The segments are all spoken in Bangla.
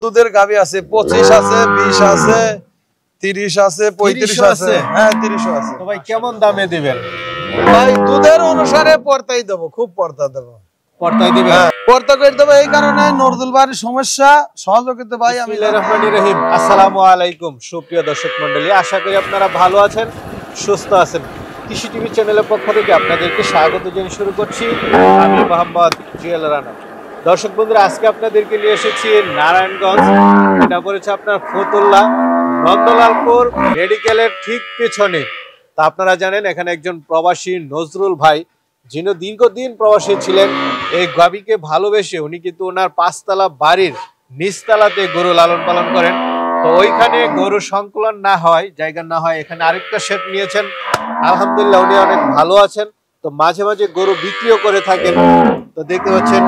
দুধের গাভী আছে 25 আছে 20 আছে 30 আছে 35 আছে। হ্যাঁ 30 আছে। তো ভাই কেমন দামে দিবেন? ভাই দুধের অনুসারে পর্তাই দেব, খুব পর্তা দেব। পর্তাই দিবেন? পর্তা করে দেব এই কারণে নরদুল বাড়ির সমস্যা সহযোগিতা ভাই আমি। বিসমিল্লাহির রহমানির রহিম। আসসালামু আলাইকুম সুপ্রিয় দর্শক মণ্ডলী, আশা করি আপনারা ভালো আছেন, সুস্থ আছেন। কৃষি টিভি চ্যানেলের পক্ষ থেকে আপনাদেরকে স্বাগত জানিয়ে শুরু করছি আমি মোহাম্মদ জুয়েল রানা। দর্শক বন্ধুরা, আজকে আপনাদেরকে নিয়ে এসেছি নারায়ণগঞ্জ। এটা পড়েছে আপনার ফতুল্লা নন্দলালপুর মেডিকেলের ঠিক পেছনে। তা আপনারা জানেন এখানে একজন প্রবাসী নজরুল ভাই, যিনি দীর্ঘদিন প্রবাসী ছিলেন, এই গাভীকে ভালোবেসে উনি কিন্তু ওনার 5 তলা বাড়ির নিচতলাতে গরু লালন পালন করেন। তো ওইখানে গরু সংকুলন না হয়, জায়গা না হয়, এখানে আরেকটা শেড নিয়েছেন। আলহামদুলিল্লাহ উনি অনেক ভালো আছেন। তো মাঝে মাঝে গরু বিক্রিও করে থাকেন। তো দেখতে পাচ্ছেন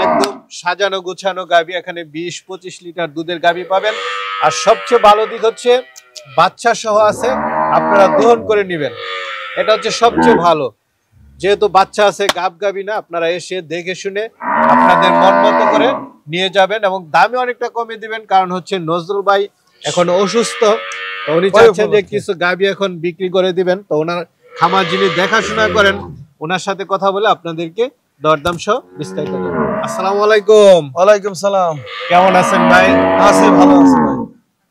একদম সাজানো গুছানো গাভী, এখানে 20-25 লিটার দুধের গাভী পাবেন। আর সবচেয়ে ভালো দিক হচ্ছে বাচ্চা সহ আছে, আপনারা দহন করে নেবেন, এটা হচ্ছে সবচেয়ে ভালো। যেহেতু বাচ্চা আছে, গাভী না, আপনারা এসে দেখে শুনে আপনাদের মন মতো করে নিয়ে যাবেন এবং দামে অনেকটা কমে দিবেন। কারণ হচ্ছে নজরুল ভাই এখন অসুস্থ, তো উনি চাচ্ছেন যে কিছু গাভী এখন বিক্রি করে দিবেন। তো ওনার খামার যিনি দেখাশোনা করেন, ওনার সাথে কথা বলে আপনাদেরকে দরদাম সহ বিস্তারিত দেব। আসসালামু আলাইকুম। ওয়ালাইকুম সালাম। কেমন আছেন ভাই? আছি, ভালো আছি ভাই।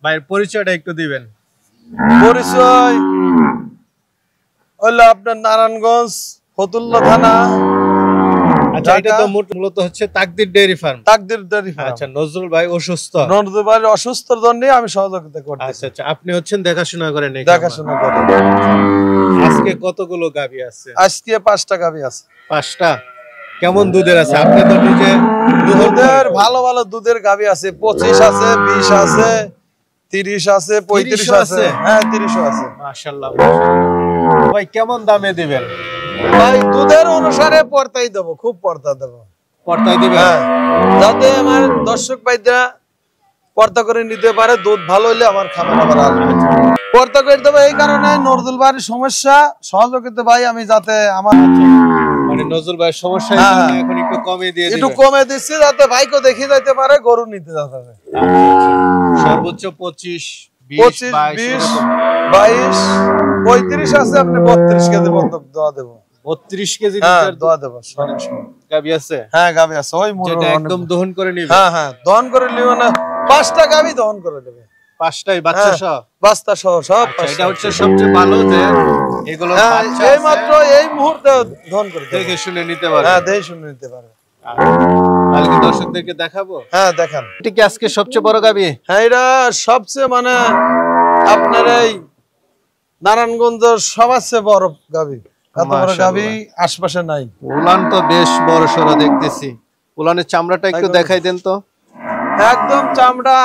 ভাইয়ের পরিচয়টা একটু দিবেন। পরিচয় হলো আপনার নারায়ণগঞ্জ ফতুল্লা থানা। আচ্ছা, এটা তো মূলত হচ্ছে Taqdir dairy farm. Taqdir dairy farm. আচ্ছা, নজরুল ভাই অসুস্থ, নজরুল ভাই অসুস্থর জন্য আমি সহযোগিতা করতেছি। আচ্ছা আচ্ছা, আপনি হচ্ছেন দেখাশোনা করেন? দেখাশোনা করেন। আজকে কতগুলো গাভী আছে? আজকে 5টা গাভী আছে। 5টা? কেমন দুধের আছে? আপনি তো নিজে দুধের ভালো ভালো দুধের গাভী আছে, 25 আছে 20 আছে 30 আছে 35 আছে। হ্যাঁ 30 আছে। মাশাআল্লাহ। ভাই কেমন দামে দিবেন? ভাই দুধের অনুসারে পর্তাই দেব, খুব পর্তা দেব। পর্তাই দিবেন? হ্যাঁ, যাতে আমার দর্শক ভাইরা পর্তা করে নিতে পারে। দুধ ভালো হলে আমার খাবার আবার আসবে। পর্তা করে দেবো এই কারণে নজরুল বাড়ির সমস্যা সহযোগিতা ভাই আমি, যাতে আমার মানে নজরুল ভাইয়ের সমস্যা এখন একটু কমে দিয়ে দিবেন। একটু কমে দিচ্ছি যাতে ভাইকে দেখে যাইতে পারে, গরু নিতে যেতে পারে। সর্বোচ্চ 25, 20, 20, 22, 35 আছে। আপনি 32 কেজি পর্যন্ত দোয়া দেব। 32 কেজি দোয়া দেব। গাভী আছে? হ্যাঁ গাভী আছে। ওই যেটা একদম দহন করে নিবে? হ্যাঁ হ্যাঁ, দহন করে নিবে না। 5টা গাভী দহন করে দেবে। 5টাই বাচ্চা সহ? বাচ্চা সহ সব। এটা হচ্ছে সবচেয়ে ভালো যে এগুলো বাচ্চা এই মাত্র এই মুহূর্তে দহন করে দেখে শুনে নিতে পারে। হ্যাঁ দেখে শুনে নিতে পারে। তাহলে কি দর্শকদেরকে দেখাবো? হ্যাঁ দেখান। এটা কি আজকে সবচেয়ে বড় গাভী? হ্যাঁ, এটা সবচেয়ে মানে আপনার এই নারায়ণগঞ্জের সবচেয়ে বড় গাভী। এত বড় গাভী আশপাশে নাই। উলান তো বেশ বড় সড়ো দেখতেছি। উলানের চামড়াটা একটু দেখাই দেন তো। একদম চামড়া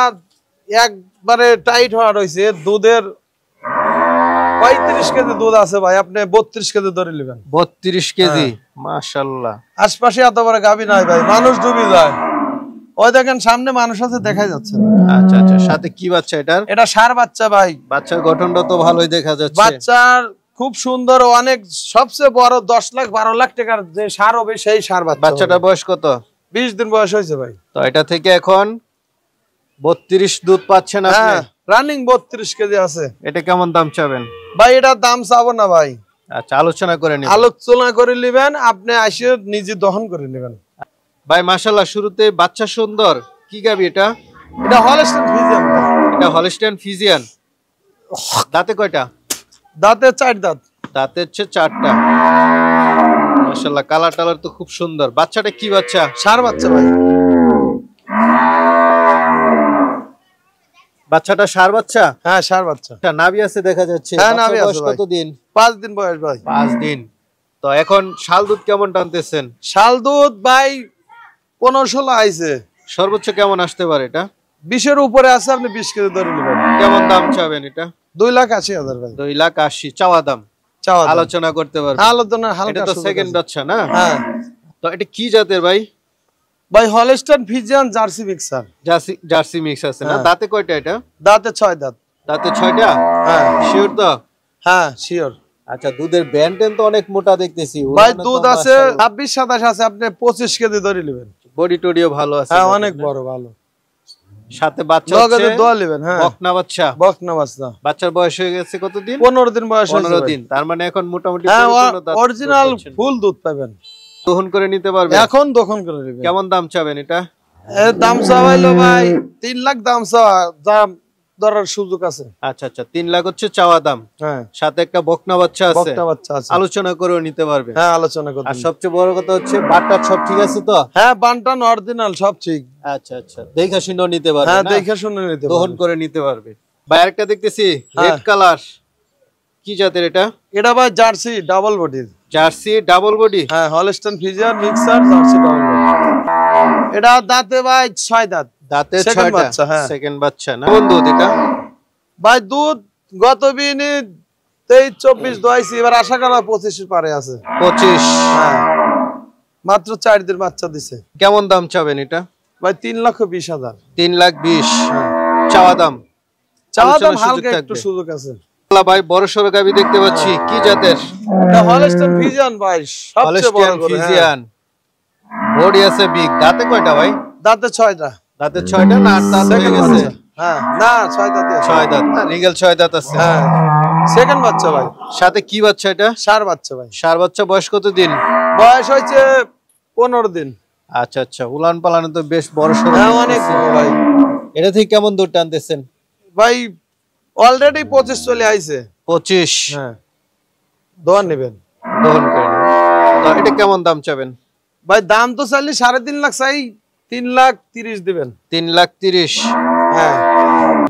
একবারে টাইট হওয়া রয়েছে। দুধের 35 কেজি দুধ আছে ভাই, আপনি 32 কেজি ধরে নেবেন। 32 কেজি? মাশাআল্লাহ। আশপাশে এত বড় গাভী নাই ভাই, মানুষ ডুবে যায়। ওই দেখেন সামনে মানুষ আছে, দেখাই যাচ্ছে। আচ্ছা আচ্ছা, সাথে কি বাচ্চা এটার? এটা ষাঁড় বাচ্চা ভাই। বাচ্চার গঠনটা তো ভালোই দেখা যাচ্ছে। বাচ্চার খুব সুন্দর, অনেক সবচেয়ে বড় 10 লাখ 12 লাখ টাকার যে ষাঁড় হবে সেই ষাঁড় বাচ্চা। বাচ্চাটা বয়স কত? 20 দিন বয়স হয়েছে ভাই। তো এটা থেকে এখন 32 দুধ পাচ্ছেন আপনি? রানিং 32 কেজি আছে। এটা কেমন দাম চাবেন ভাই? এটা দাম চাবো না ভাই। আচ্ছা, আলোচনা করে নিন। আলোচনা করে নেবেন, আপনি এসে নিজে দহন করে নেবেন। ভাই মাশাআল্লাহ, শুরুতে বাচ্চা সুন্দর। কি গাভী এটা? এটা হলস্টাইন ফ্রিজিয়ান। এটা হলস্টাইন ফ্রিজিয়ান। দাঁতে কয়টা? দাঁতে 4 দাঁত। দাঁতে হচ্ছে 4টা। মাশাআল্লাহ, কালার টালার তো খুব সুন্দর। বাচ্চাটা কি বাচ্চা? ষাঁড় বাচ্চা ভাই। বাচ্চাটা ষাঁড় বাচ্চা? হ্যাঁ ষাঁড় বাচ্চা। নাভি আছে দেখা যাচ্ছে। হ্যাঁ নাভি আছে। কত দিন? 5 দিন বয়স ভাই। 5 দিন। তো এখন শাল দুধ কেমন টানতেছেন? শাল দুধ ভাই 15-16 আইছে। সর্বোচ্চ কেমন আসতে পারে এটা? 20 এর উপরে আছে, আপনি 20 কেজি ধরে নেবেন। কেমন দাম চাবেন এটা? 2,80,000 ভাই। 2,80,000 চাওয়া দাম। আলোচনা করতে পারবেন? আলোচনা হালকা। এটা তো সেকেন্ড বাচ্চা না? হ্যাঁ। তো এটা কি জাতের ভাই? ভাই Holstein Friesian jersey mixer. Jersey mix আছে না? দাঁতে কয়টা এটা? দাঁতে 6 দাঁত। দাঁতে 6টা? হ্যাঁ। শিওর তো? হ্যাঁ শিওর। আচ্ছা, দুধের ব্যান্ডেন তো অনেক মোটা দেখতেছি। ভাই দুধ আছে 26-27 আছে, আপনি 25 কেজি ধরে নেবেন। বডি টডিও ভালো আছে? হ্যাঁ অনেক বড় ভালো। সাথে বাচ্চা নগদে হচ্ছে দোয়া নেবেন। হ্যাঁ, বকনা বাচ্চা। বকনা বাচ্চা। বাচ্চার বয়স হয়ে গেছে কতদিন? 15 দিন বয়স হয়েছে 15 ভাই। দিন। তার মানে এখন মোটামুটি হ্যাঁ, পরিপূর্ণ দাঁত অরিজিনাল পাচ্ছেন। ফুল দুধ পাবেন। দহন করে নিতে পারবে? এখন দহন করে নেবেন। কেমন দাম চাবেন এটা? এর দাম চাওয়াইলো ভাই 3 লাখ দাম চাওয়া, দাম ধরার সুযোগ আছে। আচ্ছা আচ্ছা, 3 লাখ হচ্ছে চাওয়া দাম। হ্যাঁ, সাথে একটা বকনা বাচ্চা আছে, বকনা বাচ্চা আছে। আলোচনা করেও নিতে পারবে। হ্যাঁ, আলোচনা করতে। আর সবচেয়ে বড় কথা হচ্ছে বাটটা সব ঠিক আছে তো? হ্যাঁ, বানটান অরিজিনাল সব ঠিক। আচ্ছা আচ্ছা, দেখা শুনেও নিতে পারবে। হ্যাঁ, না? দেখে শুনে নিতে দহন পারবেন। করে নিতে পারবে। ভাই আরেকটা দেখতেছি হ্যাঁ। রেড কালার, কি জাতের এটা? এটা ভাই জার্সি ডাবল বডির। Jersey double body. হ্যাঁ, Holstein Friesian mixer Jersey double body. এটা দাঁতে ভাই 6 দাঁত। দাঁতে Second 6টা। বাচ্চা, হ্যাঁ। সেকেন্ড বাচ্চা না? কোন দুধ এটা? ভাই দুধ গত বিনে 23-24 দোয়াইছি, এবার আশা করা 25 পারে আছে। 25। হ্যাঁ, মাত্র 4 দিন বাচ্চা দিছে। কেমন দাম চাবেন এটা? ভাই 3,20,000। 3,20,000 হ্যাঁ, চাওয়া দাম। চাওয়া দাম আলোচনার সুযোগ হালকা একটু থাকবে। সুযোগ আছে। আল্লাহ ভাই বড় সড়ো গাবি দেখতে পাচ্ছি, কি জাতের? এটা হলস্টাইন ফ্রিজিয়ান ভাই, সবচেয়ে বড় হলস্টিয়ান করে। হ্যাঁ, ফ্রিজিয়ান। বডি আছে বিগ। দাঁতে কয়টা ভাই? দাঁতে 6টা। দাঁতে 6টা না 8 দাঁত হয়ে সেকেন্ড গেছে? বাচ্চা। হ্যাঁ, না 6 দাঁতে আছে। 6 দাঁত না, রিগেল 6 দাঁত আছে। হ্যাঁ, সেকেন্ড বাচ্চা ভাই। সাথে কি বাচ্চা এটা? সার বাচ্চা ভাই। সার বাচ্চা। বয়স কত দিন? বয়স হয়েছে 15 দিন। আচ্ছা আচ্ছা, উলান পালানো তো বেশ বড় সড়ো। হ্যাঁ, অনেক বড় ভাই। এটা থেকে কেমন দুধ টানতেছেন? ভাই অলরেডি 25 চলে আইছে। 25। হ্যাঁ, দোয়া নেবেন। দহন করে নিন। তো এটা কেমন দাম চাবেন? ভাই দাম তো চাইলে 3.5 লাখ চাই, 3,30,000 দিবেন। 3,30,000। হ্যাঁ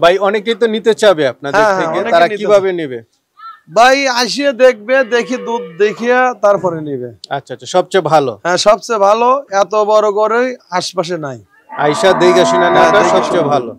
ভাই অনেকেই তো নিতে চাবে আপনাদের হ্যাঁ, থেকে, অনেকে তারা নিতে কিভাবে নেবে? ভাই আসিয়ে দেখবে, দেখি দুধ দেখিয়া তারপরে নিবে। আচ্ছা আচ্ছা, সবচেয়ে ভালো হ্যাঁ, সবচেয়ে ভালো। এত বড় করে আশপাশে নাই। আইসা দেখে শুনে হ্যাঁ, নেওয়াটা দেখে সবচেয়ে শুনে ভালো।